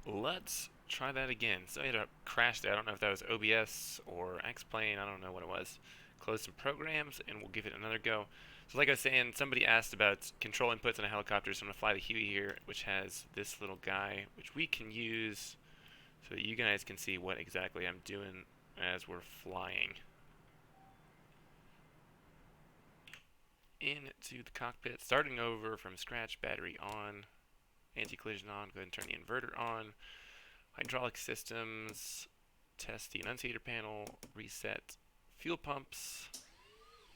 let's try that again. So I had a crash there. I don't know if that was OBS or X-Plane. I don't know what it was. Close some programs, and we'll give it another go. So like I was saying, somebody asked about control inputs on a helicopter, so I'm going to fly the Huey here, which has this little guy, which we can use so that you guys can see what exactly I'm doing as we're flying. Into the cockpit, starting over from scratch, battery on, anti-collision on, go ahead and turn the inverter on, hydraulic systems, test the annunciator panel, reset fuel pumps,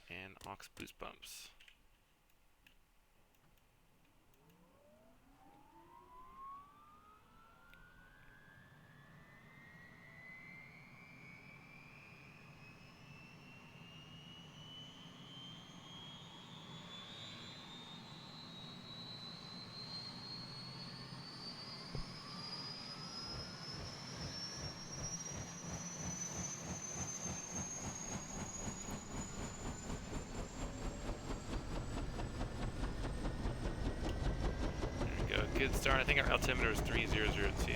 and aux boost pumps. There we go, good start. I think our altimeter was 3002.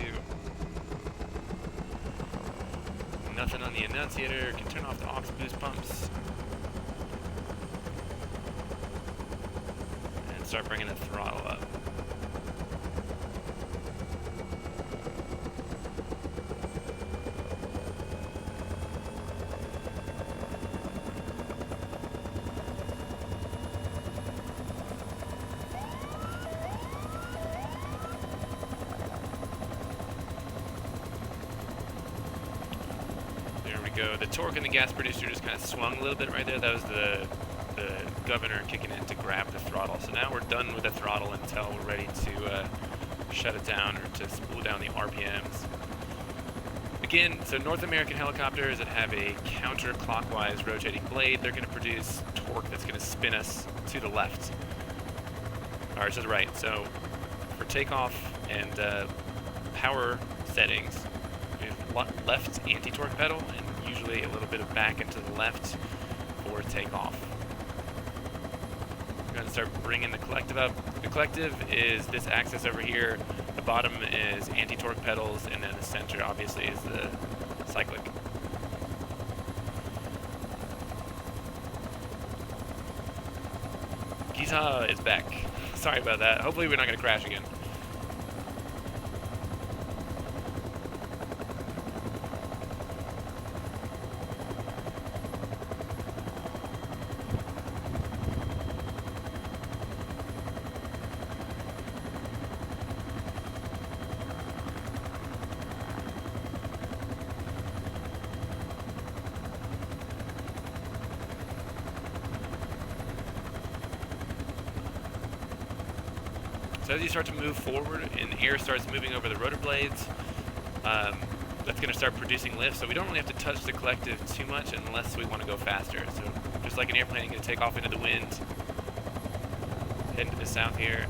Nothing on the annunciator. Can turn off the aux boost pumps. And start bringing the throttle up. Go. The torque in the gas producer just kind of swung a little bit right there. That was the governor kicking in to grab the throttle. So now we're done with the throttle until we're ready to shut it down or to spool down the RPMs. Again, so North American helicopters that have a counterclockwise rotating blade, they're going to produce torque that's going to spin us to the left. Or to the right. So for takeoff and power settings, we have left anti-torque pedal and usually a little bit of back into the left for takeoff. We're going to start bringing the collective up. The collective is this axis over here. The bottom is anti-torque pedals, and then the center obviously is the cyclic. Giza is back. Sorry about that. Hopefully we're not going to crash again. So as you start to move forward and air starts moving over the rotor blades, that's going to start producing lift. So we don't really have to touch the collective too much unless we want to go faster. So just like an airplane, you're going to take off into the wind, head into the south here.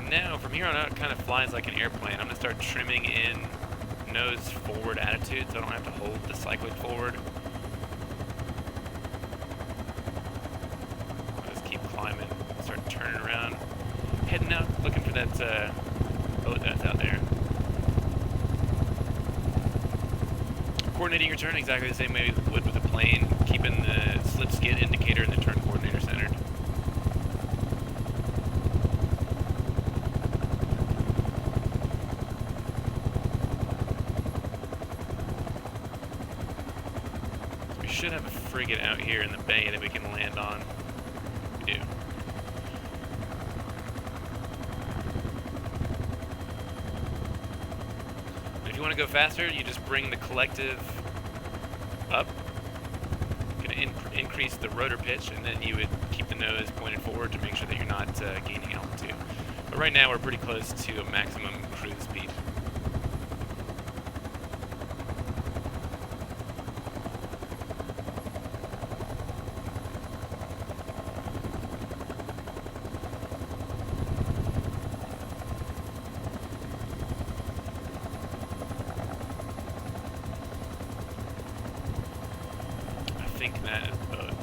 Now, from here on out, it kind of flies like an airplane. I'm going to start trimming in nose forward attitude so I don't have to hold the cyclic forward. I'll just keep climbing, start turning around, heading out, looking for that boat that's out there. Coordinating your turn exactly the same way you would with a plane, keeping the slip skid indicator and the turn coordinator centered. Should have a frigate out here in the bay that we can land on. We do. And if you want to go faster, you just bring the collective up increase the rotor pitch, and then you would keep the nose pointed forward to make sure that you're not gaining altitude. But right now we're pretty close to a maximum cruise speed. I think that is boat.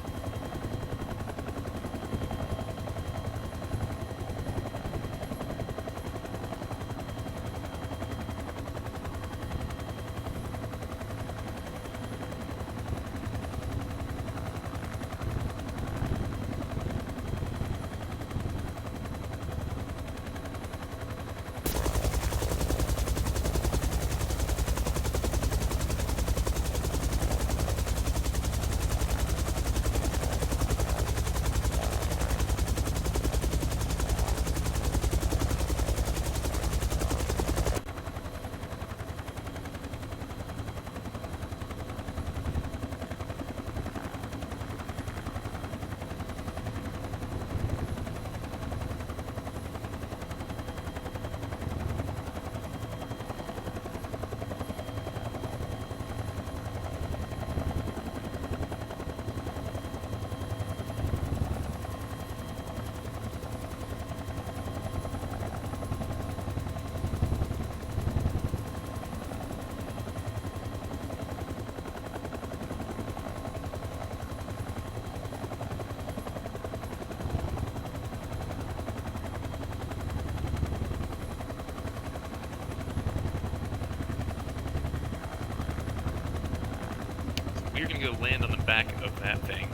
We're gonna go land on the back of that thing.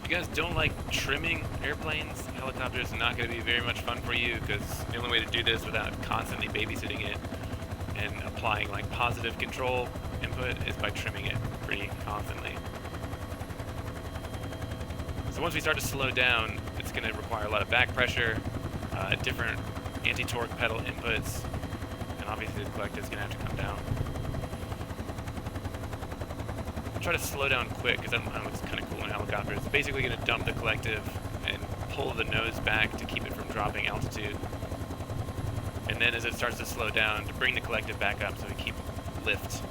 If you guys don't like trimming airplanes, helicopters are not going to be very much fun for you, because the only way to do this without constantly babysitting it and applying like positive control input is by trimming it pretty constantly. So once we start to slow down, it's going to require a lot of back pressure, different anti-torque pedal inputs, and obviously the collective is going to have to come down. Try to slow down quick, because that looks kind of cool in helicopters. It's basically going to dump the collective and pull the nose back to keep it from dropping altitude. And then as it starts to slow down, to bring the collective back up so we keep lift.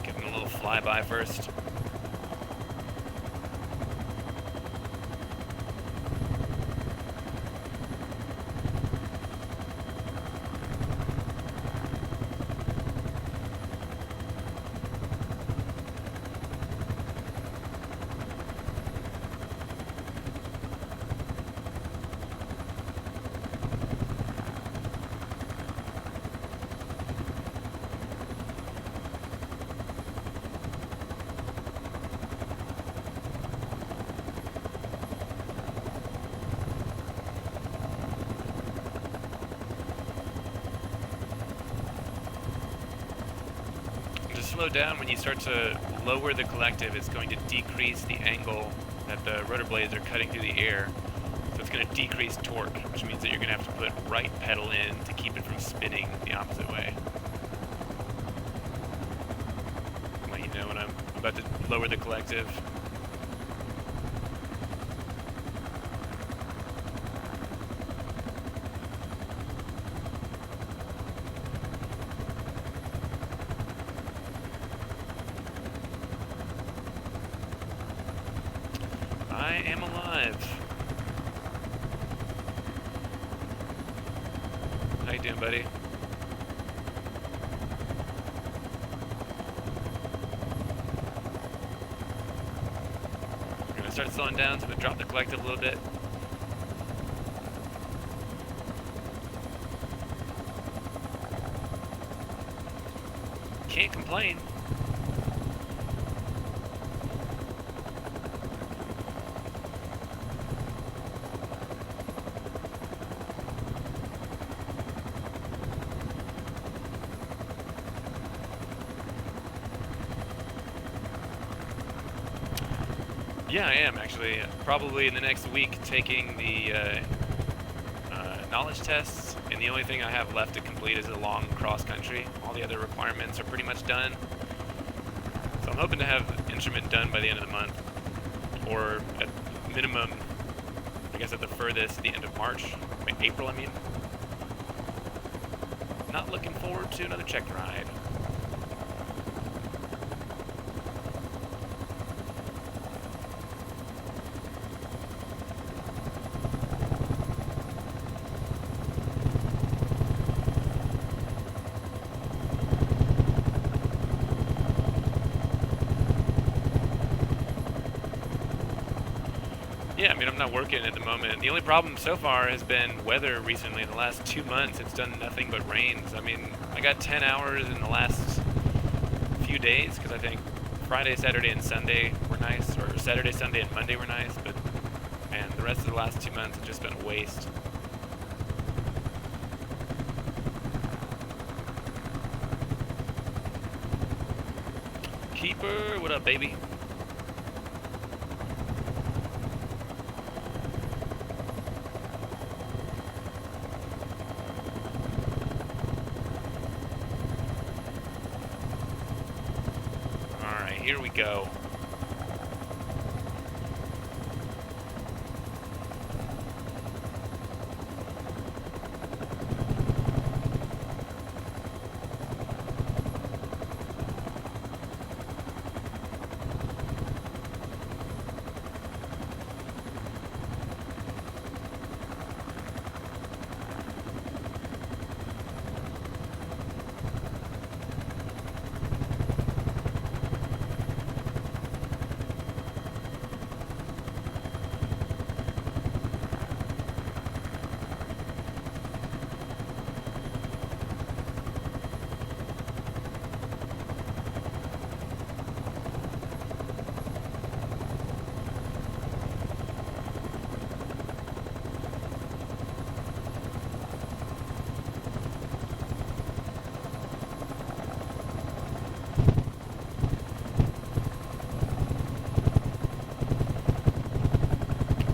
Giving a little flyby first. slow down when you start to lower the collective. It's going to decrease the angle that the rotor blades are cutting through the air. So it's going to decrease torque, which means that you're going to have to put right pedal in to keep it from spinning the opposite way. I'll let you know when I'm about to lower the collective. I am alive. How you doing, buddy? We're gonna start slowing down, so I'm gonna drop the collective a little bit. Can't complain. Yeah, I am actually. Probably in the next week taking the knowledge tests, and the only thing I have left to complete is a long cross country. All the other requirements are pretty much done. So I'm hoping to have instrument done by the end of the month, or at minimum, I guess at the furthest, the end of March, April I mean. Not looking forward to another check ride. Yeah, I mean, I'm not working at the moment. The only problem so far has been weather recently. In the last 2 months, it's done nothing but rains. I mean, I got 10 hours in the last few days, because I think Friday, Saturday, and Sunday were nice, or Saturday, Sunday, and Monday were nice, but, man, the rest of the last 2 months have just been a waste. Keeper, what up, baby? Here we go.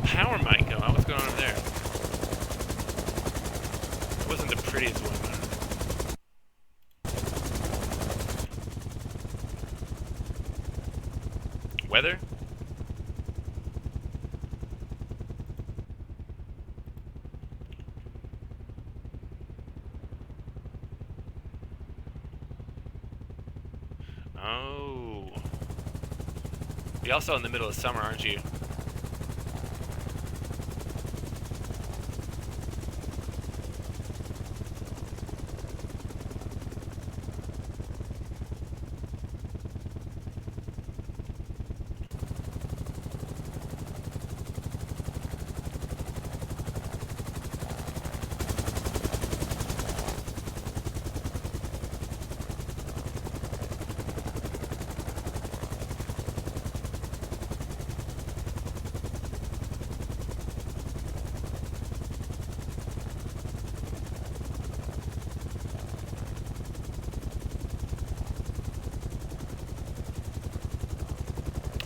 Power mic go. What's going on there? Wasn't the prettiest one, though. Weather? Oh. You're also in the middle of summer, aren't you?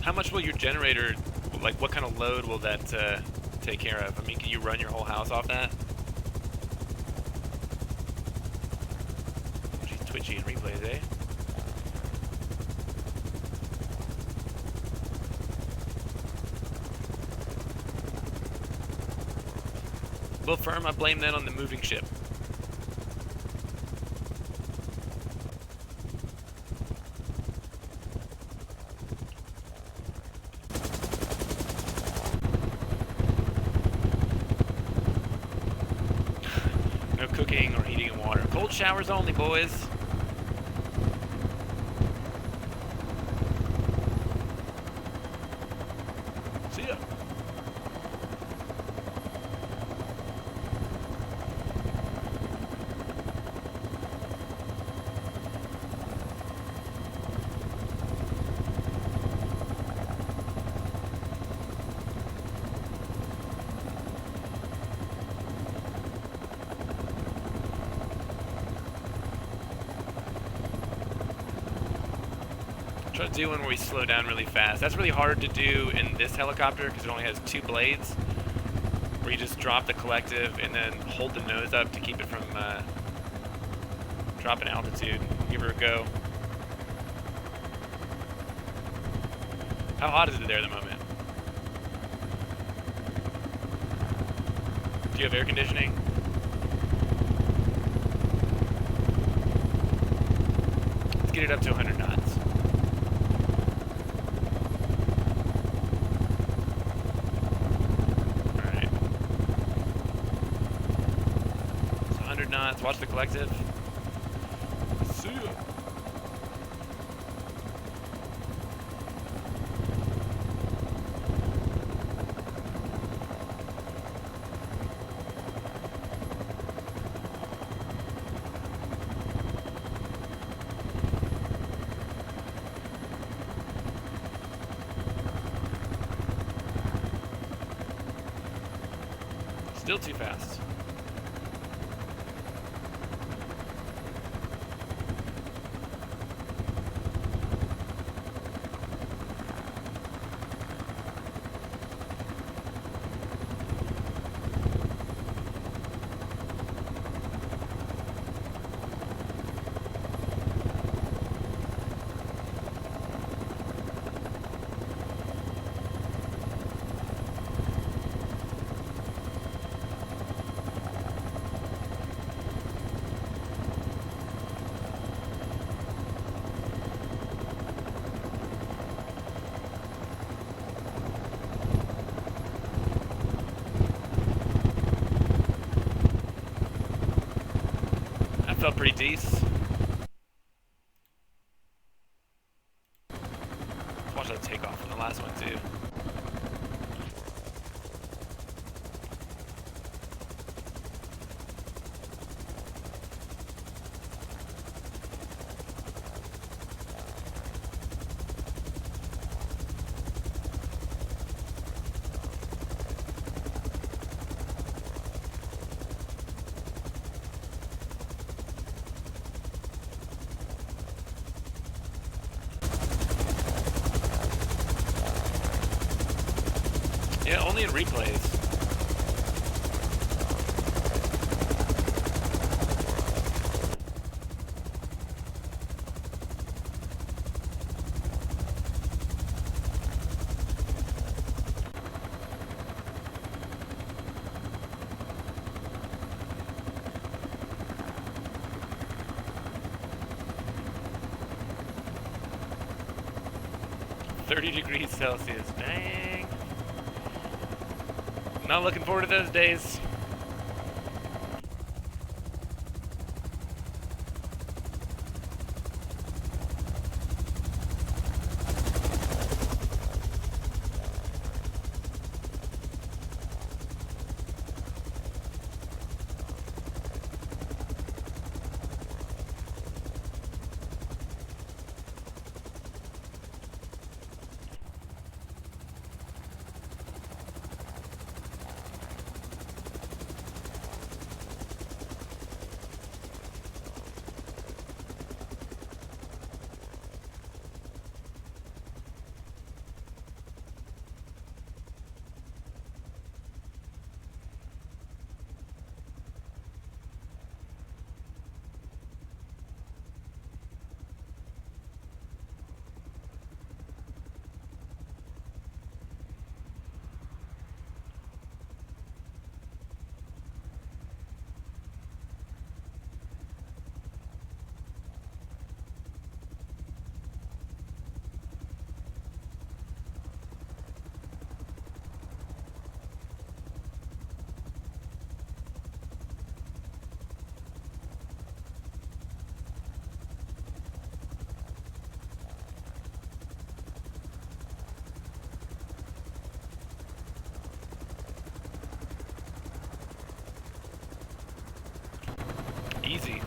How much will your generator, like what kind of load will that take care of? I mean, can you run your whole house off that? She's twitchy in replays, eh? Well, firm, I blame that on the moving ship. No cooking or heating and water. Cold showers only, boys. See ya. Try to do one where we slow down really fast. That's really hard to do in this helicopter because it only has 2 blades, where you just drop the collective and then hold the nose up to keep it from dropping altitude. Give her a go. How hot is it there at the moment? Do you have air conditioning? Let's get it up to 100 knots. Knots. Watch the collective. See ya. Still too fast. Felt pretty decent. Let's watch that takeoff on the last one too. Yeah, only in replays. $30°C. Dang. Not looking forward to those days. Easy.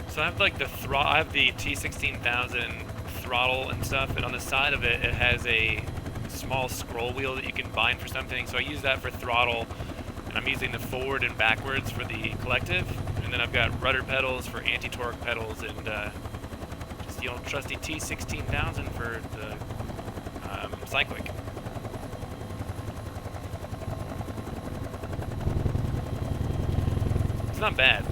So I have like I have the T16000 throttle and stuff, and on the side of it, it has a small scroll wheel that you can bind for something. So I use that for throttle, and I'm using the forward and backwards for the collective, and then I've got rudder pedals for anti-torque pedals, and just the old trusty T16000 for the cyclic. It's not bad.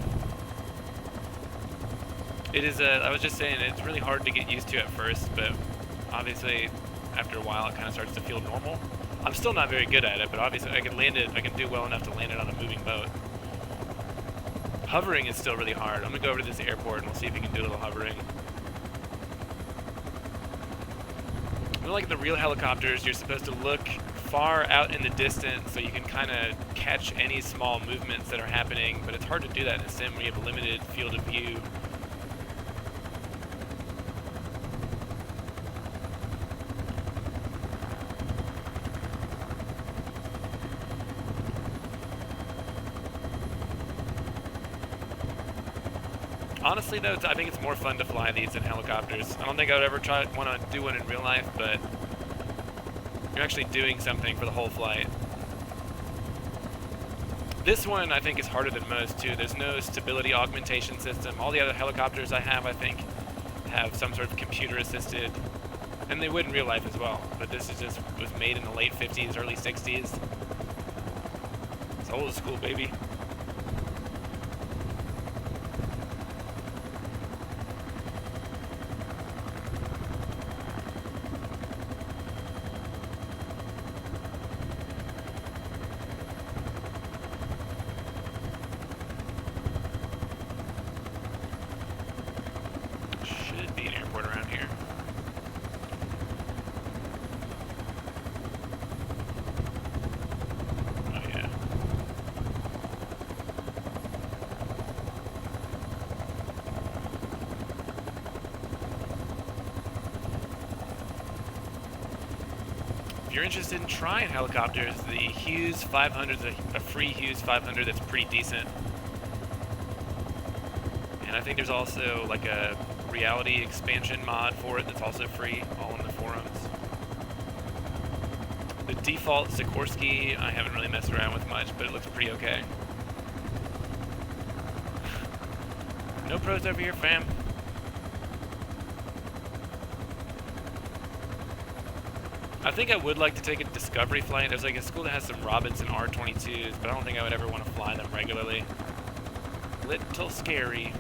It is, I was just saying, it's really hard to get used to at first, but obviously after a while it kind of starts to feel normal. I'm still not very good at it, but obviously I can do well enough to land it on a moving boat. Hovering is still really hard. I'm gonna go over to this airport and we'll see if we can do a little hovering. Like the real helicopters, you're supposed to look far out in the distance so you can kind of catch any small movements that are happening, but it's hard to do that in a sim where you have a limited field of view. Honestly though, I think it's more fun to fly these than helicopters. I don't think I would ever want to do one in real life, but you're actually doing something for the whole flight. This one I think is harder than most too. There's no stability augmentation system. All the other helicopters I have, I think, have some sort of computer assisted, and they would in real life as well. But this was made in the late 50s, early 60s. It's old school, baby. If you're interested in trying helicopters, the Hughes 500 is a free Hughes 500 that's pretty decent. And I think there's also like a reality expansion mod for it that's also free, all in the forums. The default Sikorsky I haven't really messed around with much, but it looks pretty okay. No pros over here, fam. I think I would like to take a discovery flight. There's like a school that has some Robinson R-22s, but I don't think I would ever want to fly them regularly. Little scary.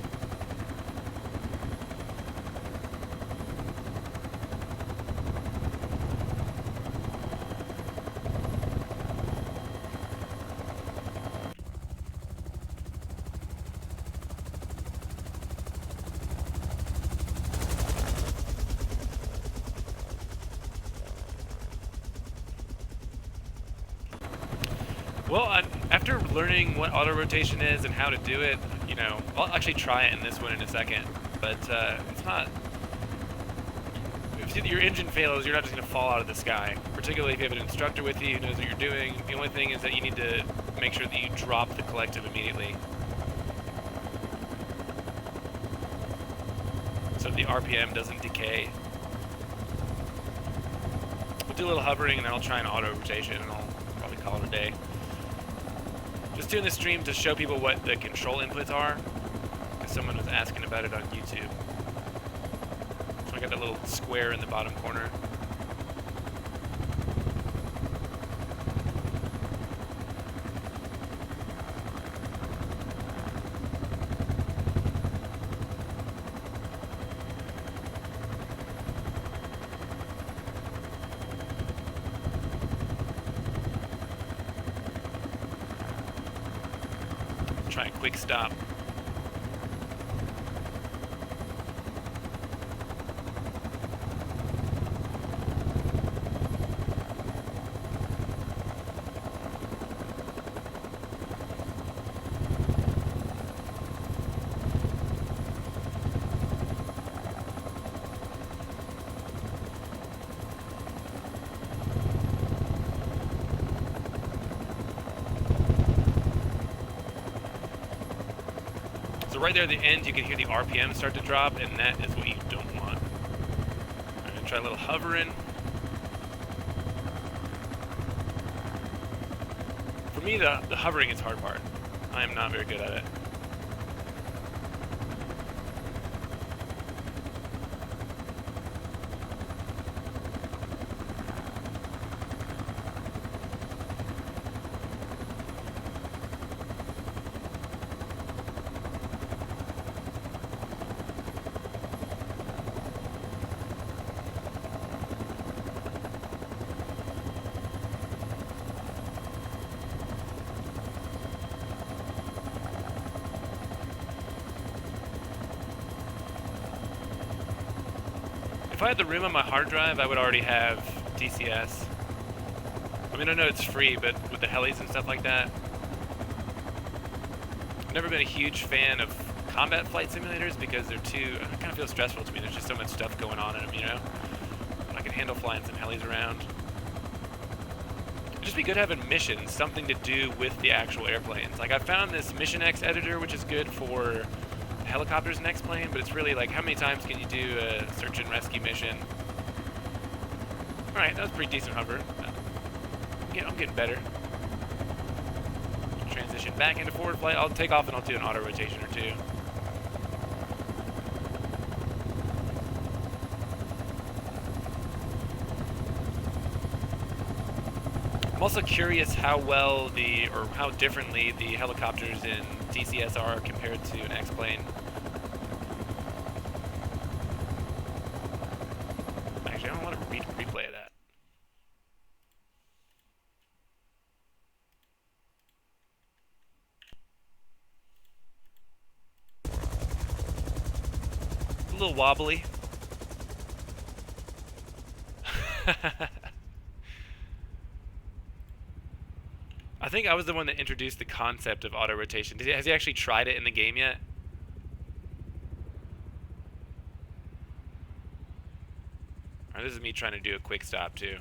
Well, after learning what auto rotation is and how to do it, you know, I'll actually try it in this one in a second. But it's not. If your engine fails, you're not just going to fall out of the sky. Particularly if you have an instructor with you who knows what you're doing. The only thing is that you need to make sure that you drop the collective immediately. So the RPM doesn't decay. We'll do a little hovering and then I'll try an auto rotation and I'll probably call it a day. Just doing the stream to show people what the control inputs are, because someone was asking about it on YouTube. So I got that little square in the bottom corner. Try a quick stop. So right there at the end, you can hear the RPM start to drop, and that is what you don't want. I'm going to try a little hovering. For me, the hovering is the hard part. I am not very good at it. If I had the room on my hard drive, I would already have DCS. I mean, I know it's free, but with the helis and stuff like that. I've never been a huge fan of combat flight simulators because they're too, it kind of feels stressful to me. There's just so much stuff going on in them, you know? I can handle flying some helis around. It'd just be good having missions, something to do with the actual airplanes. Like, I found this Mission X editor, which is good for helicopters and X-plane, but it's really like, how many times can you do a search and rescue mission? Alright, that was pretty decent hover. I'm getting better. Transition back into forward flight. I'll take off and I'll do an auto rotation or two. I'm also curious how well or how differently the helicopters in DCS are compared to an X-plane. Actually, I don't want to replay that. A little wobbly. I think I was the one that introduced the concept of auto rotation. Has he actually tried it in the game yet? Or this is me trying to do a quick stop too.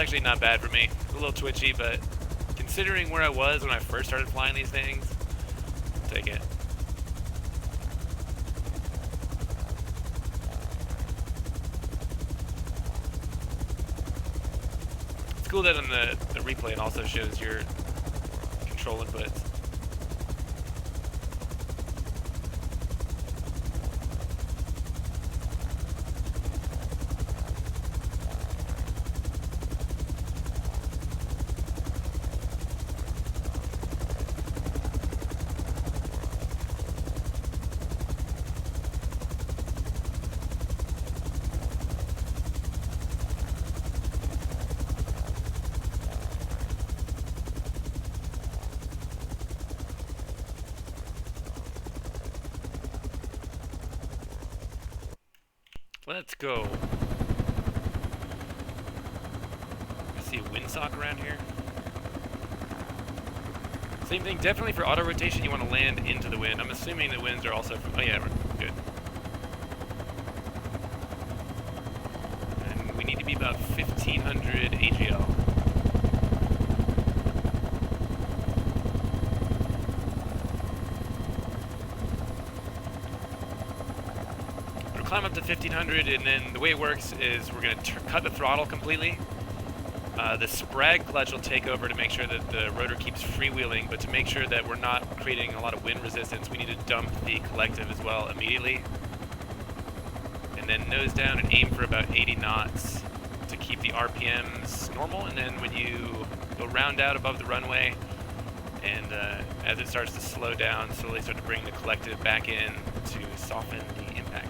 actually not bad for me. A little twitchy, but considering where I was when I first started flying these things, I'll take it. It's cool that on the replay it also shows your control inputs. Let's go. I see a windsock around here. Same thing, definitely for auto rotation, you want to land into the wind. I'm assuming the winds are also from, oh yeah, we're good. And we need to be about 1500 AGL. Climb up to 1500, and then the way it works is we're going to cut the throttle completely. The Sprag clutch will take over to make sure that the rotor keeps freewheeling, but to make sure that we're not creating a lot of wind resistance, we need to dump the collective as well immediately. And then nose down and aim for about 80 knots to keep the RPMs normal, and then when you go round out above the runway, and as it starts to slow down, slowly start to bring the collective back in to soften the impact.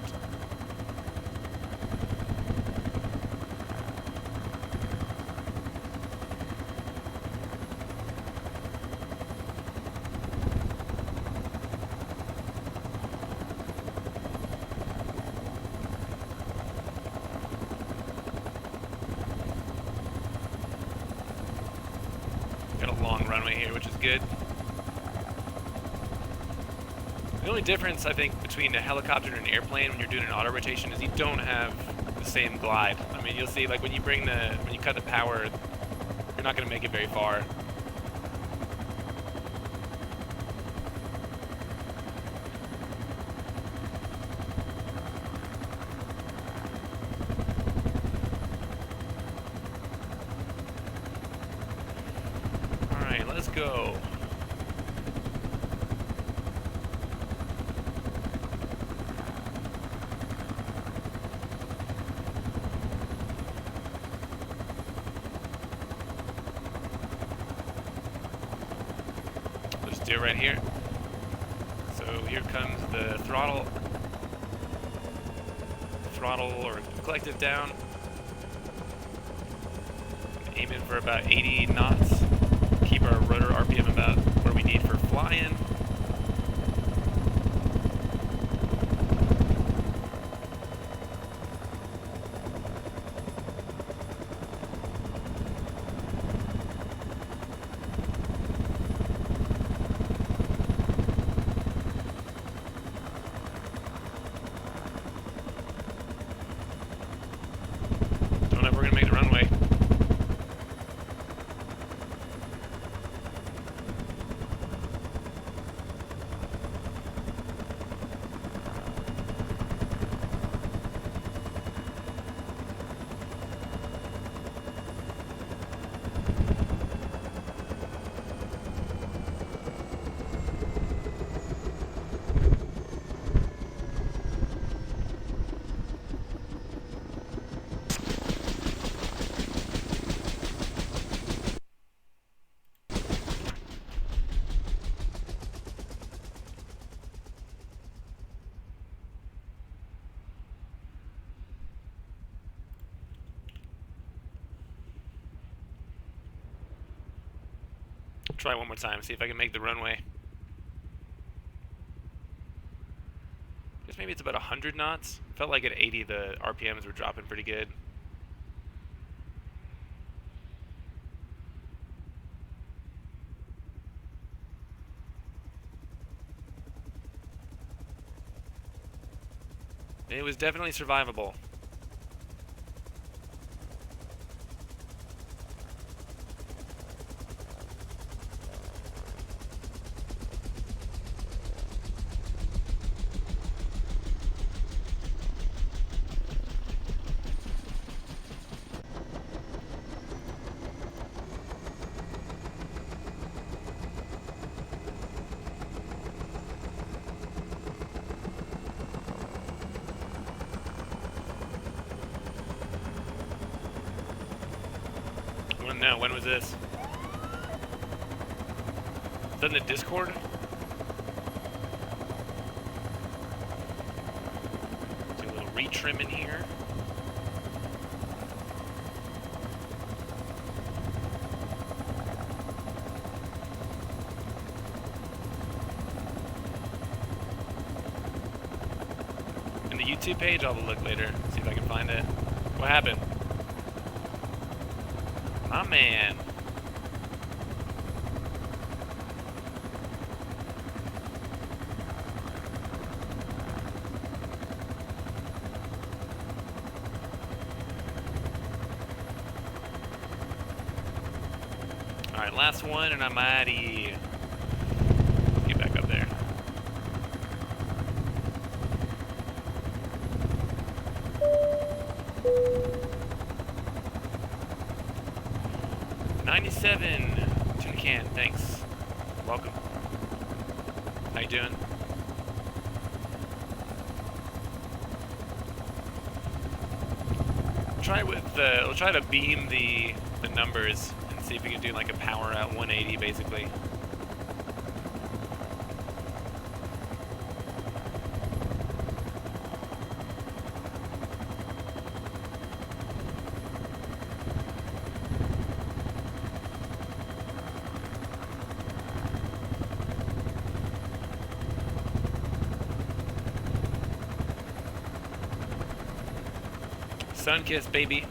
Got a long runway here, which is good. The only difference, I think, between a helicopter and an airplane when you're doing an auto rotation is you don't have the same glide. I mean, you'll see, like, when you cut the power, you're not going to make it very far. Alright, let's go. Let's do it right here. So here comes the throttle or collective down. Aiming for about 80 knots. Keep our rotor RPM about where we need for flying. Don't know if we're gonna make the runway. Try one more time, see if I can make the runway. Guess maybe it's about 100 knots. Felt like at 80 the RPMs were dropping pretty good. It was definitely survivable. no, when was this? Is that in the Discord? Do a little retrim in here. In the YouTube page, I'll have a look later, see if I can find it. What happened? My man. Alright, last one and I'm outta. Get back up there. $97 tuna can, thanks. Welcome. How you doing? We'll try to beam the numbers and see if we can do like a power at 180 basically. Sunkiss, baby.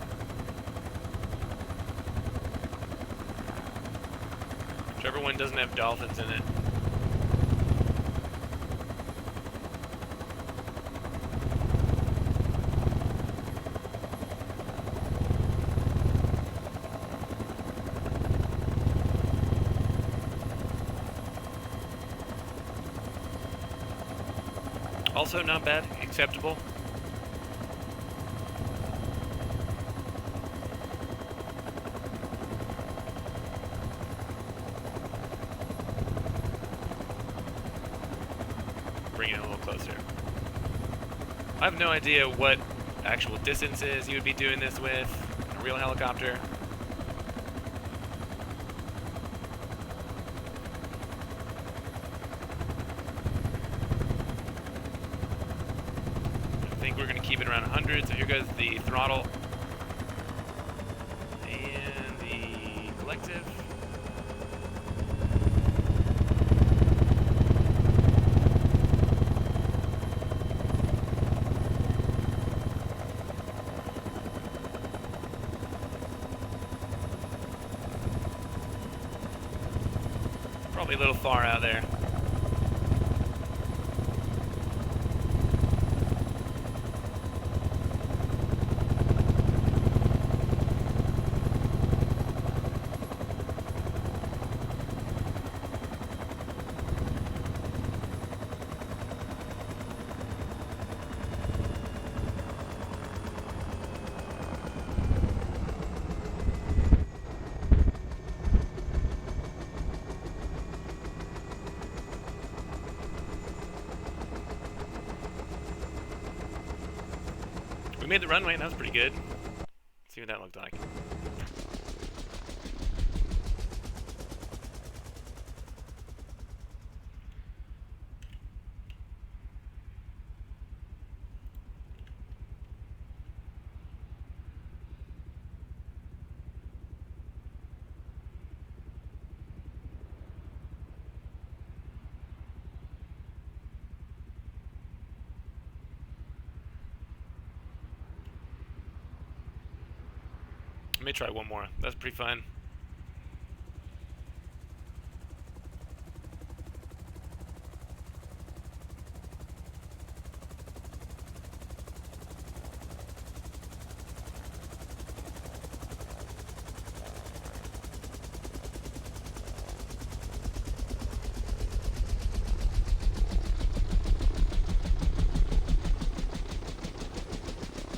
Whichever one doesn't have dolphins in it. Also not bad, acceptable. Bring it a little closer. I have no idea what actual distances you would be doing this with a real helicopter. I think we're going to keep it around 100, so here goes the throttle and the collective. Probably a little far out there. We made the runway, and that was pretty good. Let's see what that looked like. Let me try one more. That's pretty fun.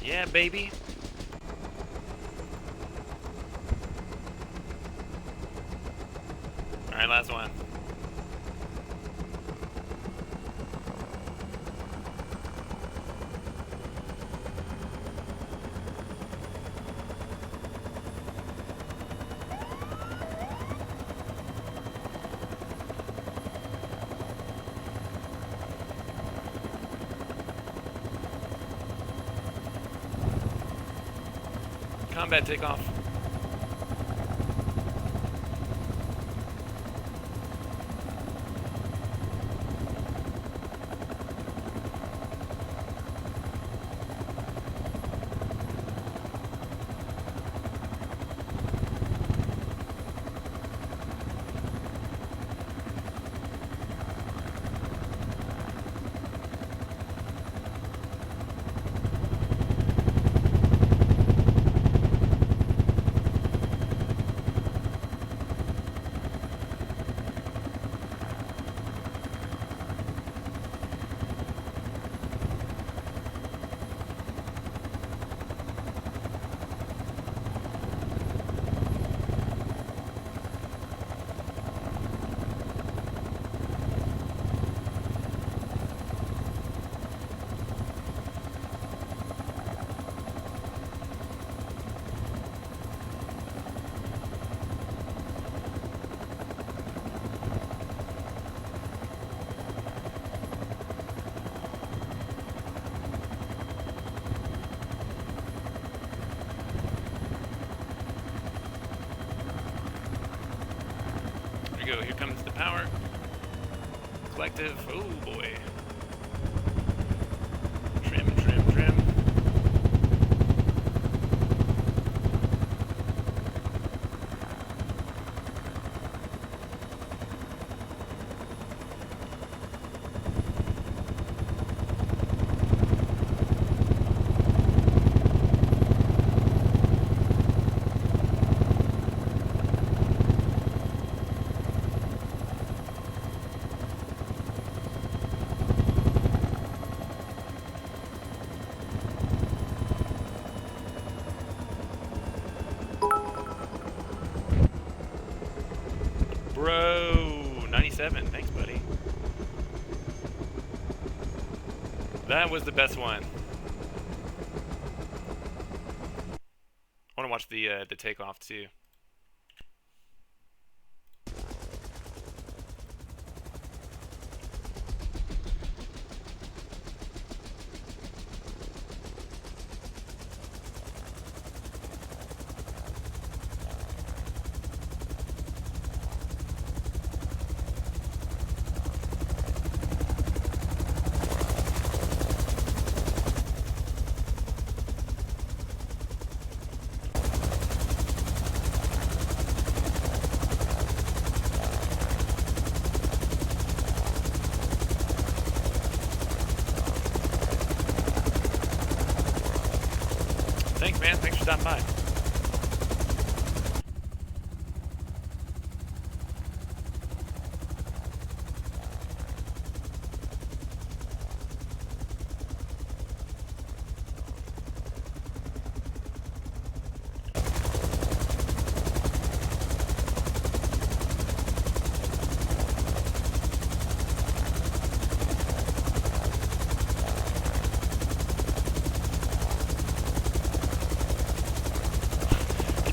Yeah, baby. Alright, last one. Combat takeoff. Here we go, here comes the power. Collective, oh boy. Trim, trim, trim. Bro, 97. Thanks, buddy. That was the best one. I want to watch the takeoff too. Thanks, man. Thanks for stopping by.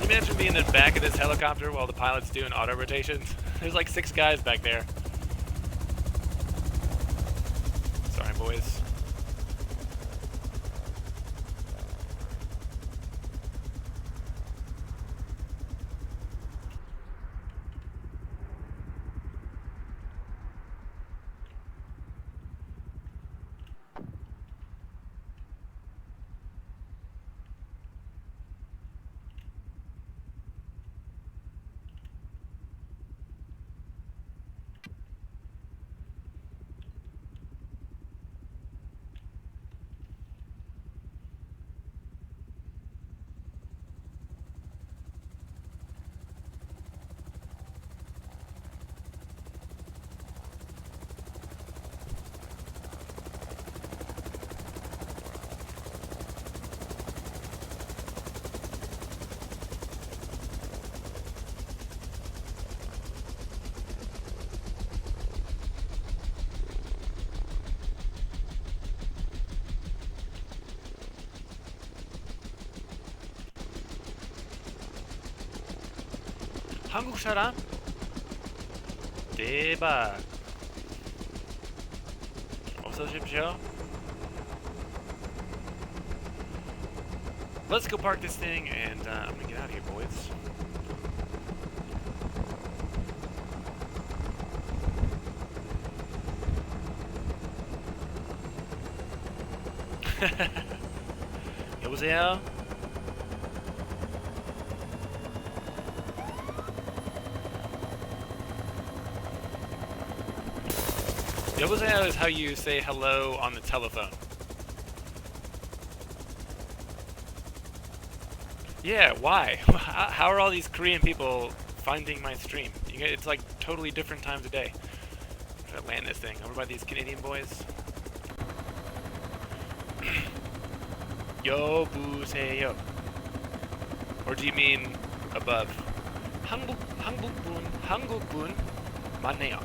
Imagine being in the back of this helicopter while the pilot's doing auto rotations. There's like 6 guys back there. Sorry, boys. 한국 사람? 대박. 어서 오십시오. let's go park this thing, and I'm gonna get out of here, boys. 여보세요? 여보세요 is how you say hello on the telephone. Yeah, why? How are all these Korean people finding my stream? It's like totally different times of day. I'm gonna land this thing over by these Canadian boys. 여보세요. Or do you mean above? 한국분 맞네요.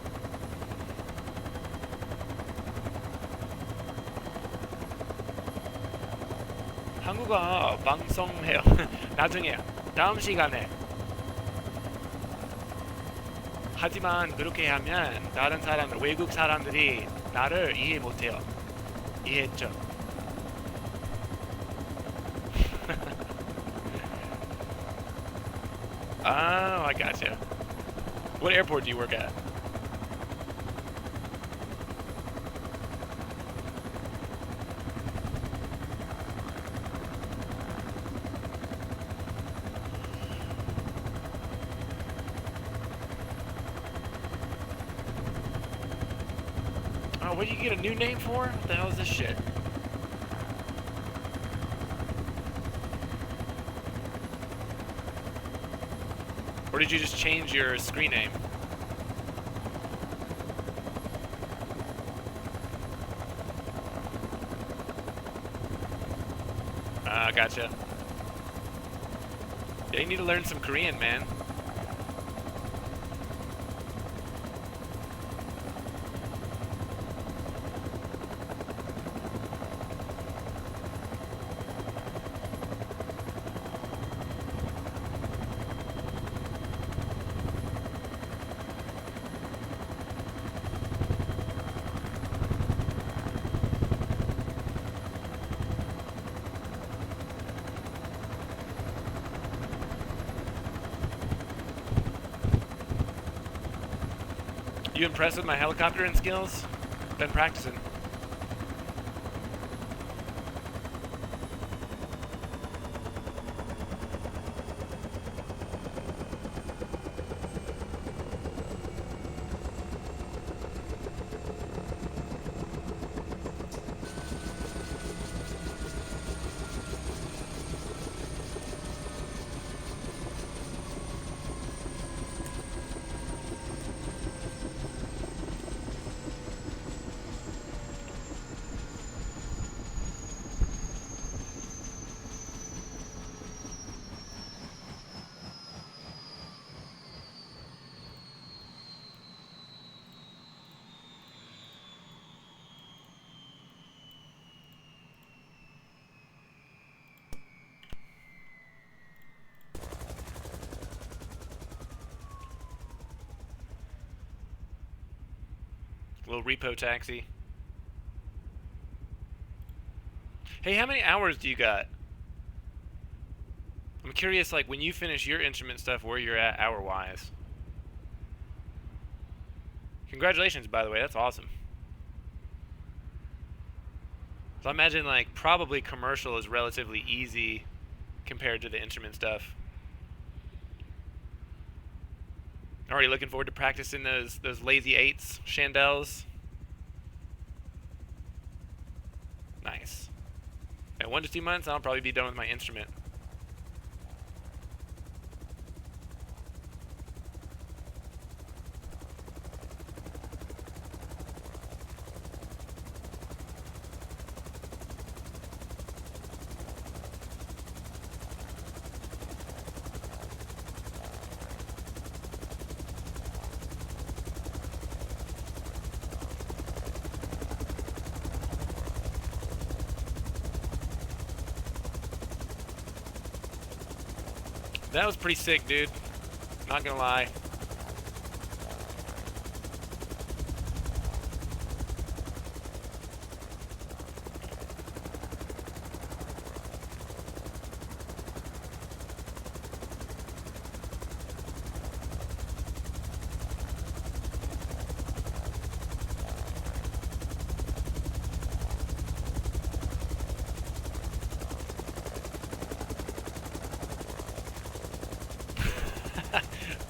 한국어 방송해요. 나중에 다음 시간에. 하지만 그렇게 하면 다른 사람들, 외국 사람들이 나를 이해 못해요. 이해했죠? Oh, I gotcha. What airport do you work at? Oh, what did you get a new name for? What the hell is this shit? Or did you just change your screen name? Ah, gotcha. Yeah, you need to learn some Korean, man. You impressed with my helicoptering skills? Been practicing. Little repo taxi. Hey, how many hours do you got? I'm curious, like, when you finish your instrument stuff, where you're at hour-wise. Congratulations, by the way. That's awesome. So I imagine, like, probably commercial is relatively easy compared to the instrument stuff. Already looking forward to practicing those lazy 8s, chandelles. Nice. In 1 to 2 months, I'll probably be done with my instrument. That was pretty sick, dude. Not gonna lie.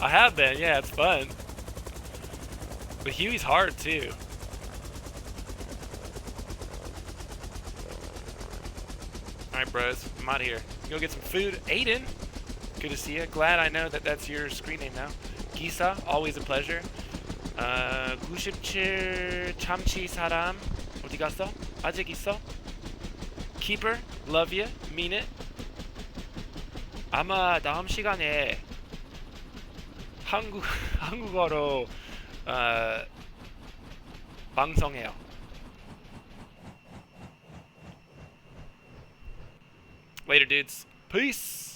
I have been, yeah, it's fun. But Huey's hard too. Alright, bros, I'm out of here. Go get some food. Aiden, good to see you. Glad I know that that's your screen name now. Gisa, always a pleasure. 97 참치 사람 어디 갔어? 아직 있어? Keeper, love you, mean it. 아마 다음 시간에 한국어로 방송해요. Later, dudes. Peace.